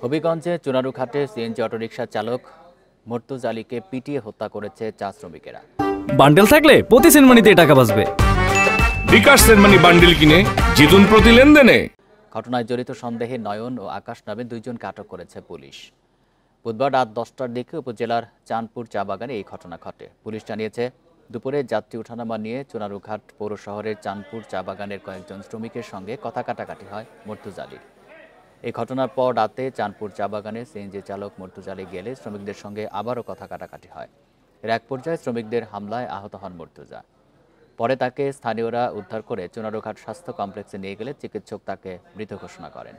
হবিগঞ্জে চুনারুঘাটে CNG autorickshaw চালক মর্তুজা আলীকে পিটিয়ে হত্যা করেছে চা শ্রমিকেরা। বান্ডেল থাকলে প্রতি সেনমানিতে টাকা বাঁচবে। বিকাশ সেনমানি বান্ডেল কিনে জিতুন প্রতি লেনদেনে। ঘটনায় জড়িত সন্দেহে নয়ন ও আকাশ নামে দুইজনকে আটক করেছে পুলিশ। বুধবার রাত 10টার দিকে উপজেলার চাঁদপুর চা বাগানে এই ঘটনা ঘটে। পুলিশ জানিয়েছে, দুপুরে যাত্রী ওঠানামা নিয়ে চুনারুঘাট পৌর শহরের চাঁদপুর চা বাগানের কয়েকজন শ্রমিকের সঙ্গে কথা কাটাকাটি হয় মর্তুজা আলীর। এই ঘটনার পর রাতে চাঁদপুর চা বাগানে সিএনজি চালক মর্তুজা আলী গেলে শ্রমিকদের সঙ্গে আবারও কথা কাটাকাটি হয়। এর এক পর্যায়ে শ্রমিকদের হামলায় আহত হন মর্তুজা। পরে তাকে স্থানীয়রা উদ্ধার করে চুনারুঘাট স্বাস্থ্য কমপ্লেক্সে নিয়ে গেলে চিকিৎসক তাকে মৃত ঘোষণা করেন।